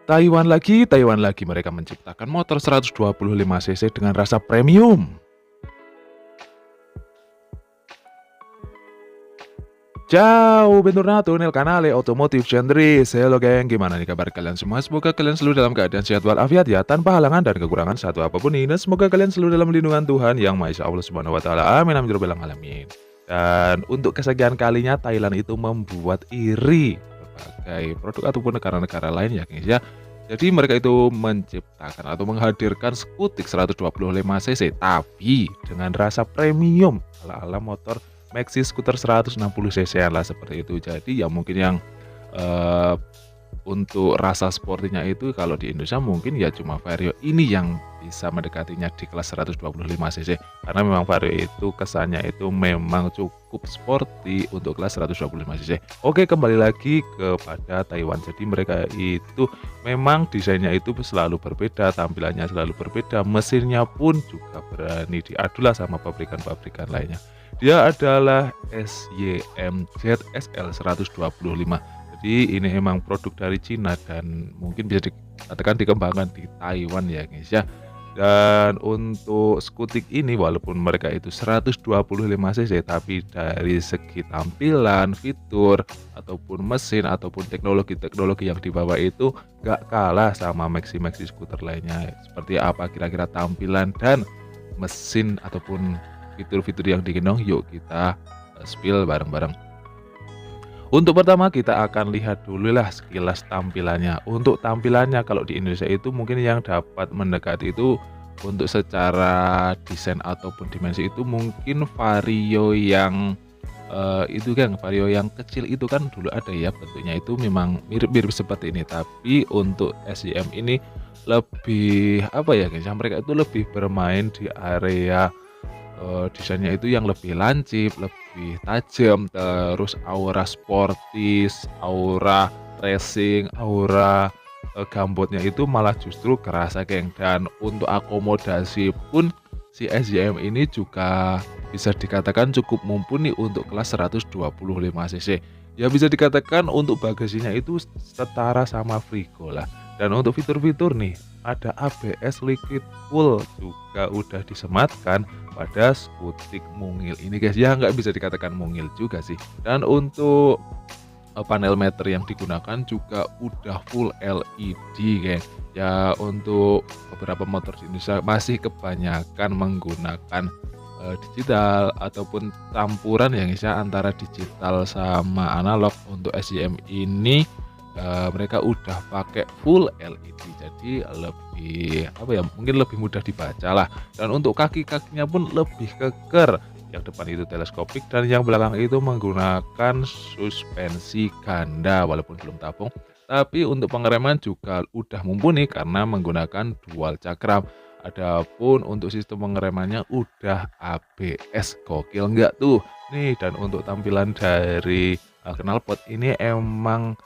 Taiwan lagi mereka menciptakan motor 125 cc dengan rasa premium. Ciao, bentornato nel canale Automotive Centris. Halo geng, gimana nih kabar kalian semua? Semoga kalian selalu dalam keadaan sehat walafiat ya, tanpa halangan dan kekurangan satu apapun ini. Dan semoga kalian selalu dalam lindungan Tuhan yang Maha Esa Allah Subhanahu wa taala. Amin amin ya rabbal alamin. Dan untuk kesekian kalinya Thailand itu membuat iri berbagai produk ataupun negara-negara lain ya guys ya. Jadi mereka itu menciptakan atau menghadirkan skutik 125 cc tapi dengan rasa premium ala-ala motor Maxi skuter 160 cc lah seperti itu. Jadi ya mungkin yang eee, untuk rasa sportinya itu kalau di Indonesia mungkin ya cuma Vario ini yang bisa mendekatinya di kelas 125 cc. Karena memang Vario itu kesannya itu memang cukup sporty untuk kelas 125 cc. Oke, kembali lagi kepada Taiwan. Jadi mereka itu memang desainnya itu selalu berbeda, tampilannya selalu berbeda, mesinnya pun juga berani diadu lah sama pabrikan-pabrikan lainnya. Dia adalah SYM ZSL 125. Jadi ini emang produk dari Cina dan mungkin bisa dikatakan dikembangkan di Taiwan ya guys ya. Dan untuk skutik ini walaupun mereka itu 125 cc tapi dari segi tampilan, fitur ataupun mesin ataupun teknologi-teknologi yang dibawa itu gak kalah sama Maxi skuter lainnya. Seperti apa kira-kira tampilan dan mesin ataupun fitur-fitur yang digendong, yuk kita spill bareng-bareng. Untuk pertama kita akan lihat dulu lah sekilas tampilannya. Untuk tampilannya kalau di Indonesia itu mungkin yang dapat mendekati itu untuk secara desain ataupun dimensi itu mungkin Vario yang itu kan Vario yang kecil itu kan dulu ada ya, bentuknya itu memang mirip-mirip seperti ini. Tapi untuk SYM ini lebih apa ya guys, mereka itu lebih bermain di area desainnya itu yang lebih lancip, lebih tajam, terus aura sportis, aura racing, aura gambotnya itu malah justru kerasa geng. Dan untuk akomodasi pun si SYM ini juga bisa dikatakan cukup mumpuni untuk kelas 125 cc. Ya bisa dikatakan untuk bagasinya itu setara sama Frigo lah. Dan untuk fitur-fitur nih, ada ABS liquid full juga udah disematkan pada skutik mungil ini guys ya, nggak bisa dikatakan mungil juga sih. Dan untuk panel meter yang digunakan juga udah full LED guys ya. Untuk beberapa motor di Indonesia masih kebanyakan menggunakan digital ataupun campuran ya guys ya antara digital sama analog. Untuk SYM ini mereka udah pakai full LED, jadi lebih apa ya, mungkin lebih mudah dibaca lah. Dan untuk kaki-kakinya pun lebih keker, yang depan itu teleskopik dan yang belakang itu menggunakan suspensi ganda walaupun belum tabung. Tapi untuk pengereman juga udah mumpuni karena menggunakan dual cakram. Adapun untuk sistem pengeremannya udah ABS, gokil nggak tuh nih. Dan untuk tampilan dari knalpot ini emang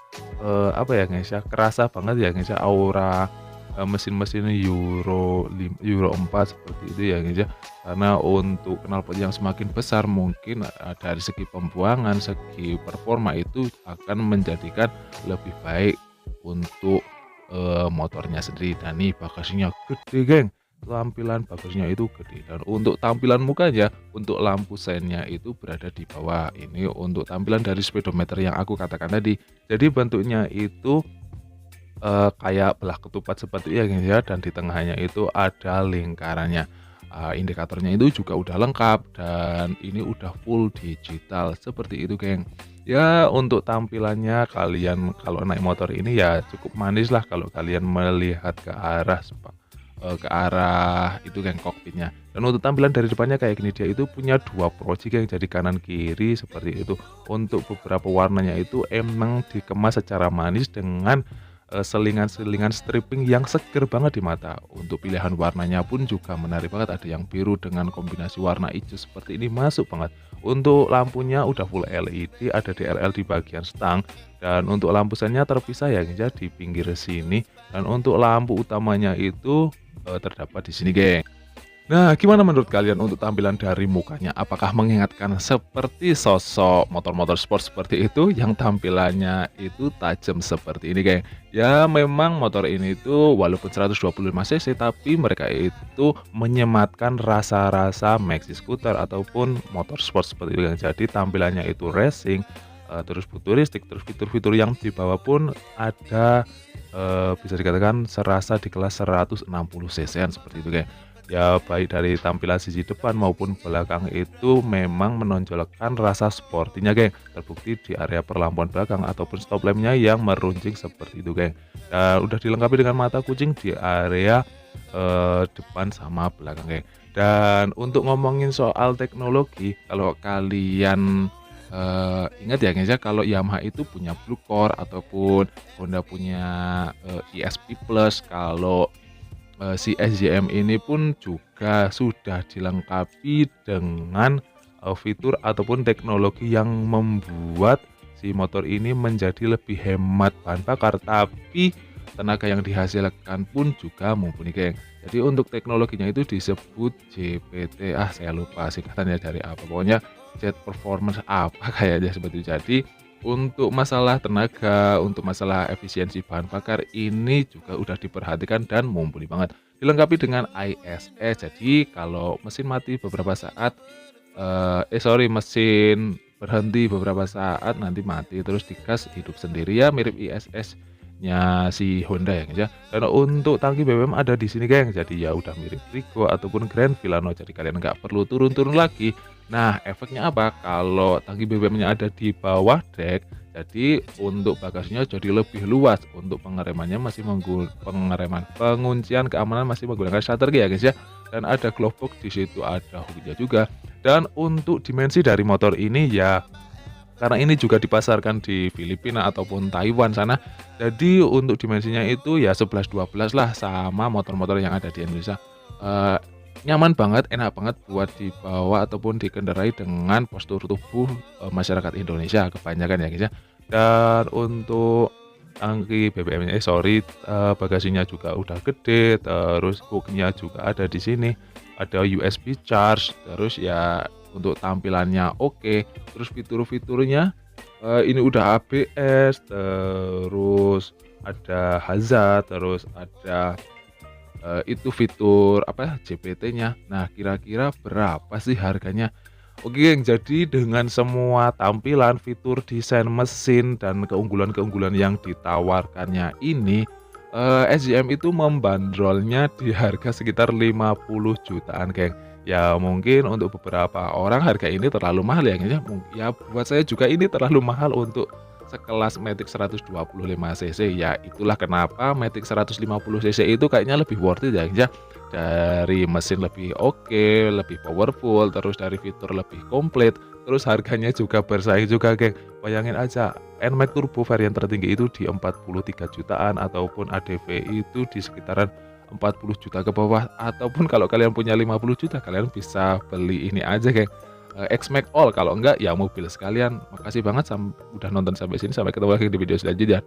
apa ya guys ya, kerasa banget ya guys ya aura mesin-mesin Euro 4 seperti itu ya guys ya. Karena untuk knalpot yang semakin besar mungkin dari segi pembuangan, segi performa itu akan menjadikan lebih baik untuk motornya sendiri. Dan nih bagasinya gede geng, tampilan bagasinya itu gede. Dan untuk tampilan mukanya, untuk lampu seinnya itu berada di bawah. Ini untuk tampilan dari speedometer yang aku katakan tadi. Jadi bentuknya itu kayak belah ketupat seperti ya guys ya, dan di tengahnya itu ada lingkarannya. Indikatornya itu juga udah lengkap dan ini udah full digital seperti itu geng. Ya untuk tampilannya kalian kalau naik motor ini ya cukup manis lah kalau kalian melihat ke arah itu geng kokpitnya. Dan untuk tampilan dari depannya kayak gini, dia itu punya dua proji geng, jadi kanan kiri seperti itu. Untuk beberapa warnanya itu emang dikemas secara manis dengan selingan-selingan stripping yang seger banget di mata. Untuk pilihan warnanya pun juga menarik banget, ada yang biru dengan kombinasi warna hijau seperti ini, masuk banget. Untuk lampunya udah full LED, ada DRL di bagian stang. Dan untuk lampu sennya terpisah ya guys ya di pinggir sini. Dan untuk lampu utamanya itu terdapat di sini geng. Nah, gimana menurut kalian untuk tampilan dari mukanya? Apakah mengingatkan seperti sosok motor-motor sport seperti itu yang tampilannya itu tajam seperti ini, geng? Ya memang motor ini tuh walaupun 125 cc tapi mereka itu menyematkan rasa-rasa maxi scooter ataupun motor sport seperti itu, geng. Jadi tampilannya itu racing, terus futuristik, terus fitur-fitur yang dibawa pun ada, bisa dikatakan serasa di kelas 160 cc-an seperti itu, geng. Ya baik dari tampilan sisi depan maupun belakang itu memang menonjolkan rasa sportinya, geng. Terbukti di area perlampuan belakang ataupun stop lampnya yang meruncing seperti itu, geng. Dan udah dilengkapi dengan mata kucing di area, depan sama belakang, geng. Dan untuk ngomongin soal teknologi, kalau kalian, ingat ya, guys, ya, kalau Yamaha itu punya Blue Core ataupun Honda punya, ESP Plus, kalau si SJM ini pun juga sudah dilengkapi dengan, fitur ataupun teknologi yang membuat si motor ini menjadi lebih hemat bahan bakar, tapi tenaga yang dihasilkan pun juga mumpuni, geng. Jadi untuk teknologinya itu disebut JPT, saya lupa singkatannya dari apa, pokoknya Jet Performance apa kayaknya seperti itu. Jadi untuk masalah tenaga, untuk masalah efisiensi bahan bakar ini juga udah diperhatikan dan mumpuni banget. Dilengkapi dengan ISS, jadi kalau mesin mati beberapa saat, mesin berhenti beberapa saat nanti mati, terus digas hidup sendiri, ya mirip ISS-nya si Honda ya, guys, ya. Dan untuk tangki BBM ada di sini, geng, jadi ya udah mirip Frigo ataupun Grand Vilano, jadi kalian nggak perlu turun-turun lagi. Nah, efeknya apa? Kalau tangki BBM-nya ada di bawah dek, jadi untuk bagasinya jadi lebih luas. Untuk pengeremannya masih penguncian keamanan masih menggunakan shutter key ya, guys, ya. Dan ada glove box di situ, ada hooknya juga. Dan untuk dimensi dari motor ini ya karena ini juga dipasarkan di Filipina ataupun Taiwan sana. Jadi untuk dimensinya itu ya 11-12 lah sama motor-motor yang ada di Indonesia. Eee, Nyaman banget, enak banget buat dibawa ataupun dikendarai dengan postur tubuh, masyarakat Indonesia kebanyakan ya, guys, ya. Dan untuk tangki BBM-nya bagasinya juga udah gede, terus hook-nya juga ada di sini, ada USB charge, terus ya untuk tampilannya oke, terus fitur-fiturnya, ini udah ABS, terus ada hazard, terus ada, itu fitur apa, JPT-nya. Nah, kira-kira berapa sih harganya? Oke, geng, jadi dengan semua tampilan, fitur, desain mesin, dan keunggulan-keunggulan yang ditawarkannya ini, SJM itu membandrolnya di harga sekitar 50 jutaan, geng. Ya mungkin untuk beberapa orang harga ini terlalu mahal ya, geng, ya. Ya buat saya juga ini terlalu mahal untuk sekelas Matic 125 cc. Ya itulah kenapa Matic 150 cc itu kayaknya lebih worth it ya, geng, ya. Dari mesin lebih oke, lebih powerful, terus dari fitur lebih komplit, terus harganya juga bersaing juga, geng. Bayangin aja, NMAX Turbo varian tertinggi itu di 43 jutaan ataupun ADV itu di sekitaran 40 juta ke bawah, ataupun kalau kalian punya 50 juta kalian bisa beli ini aja, geng, X-Max All, kalau enggak ya mobil sekalian. Makasih banget udah nonton sampai sini, sampai ketemu lagi di video selanjutnya.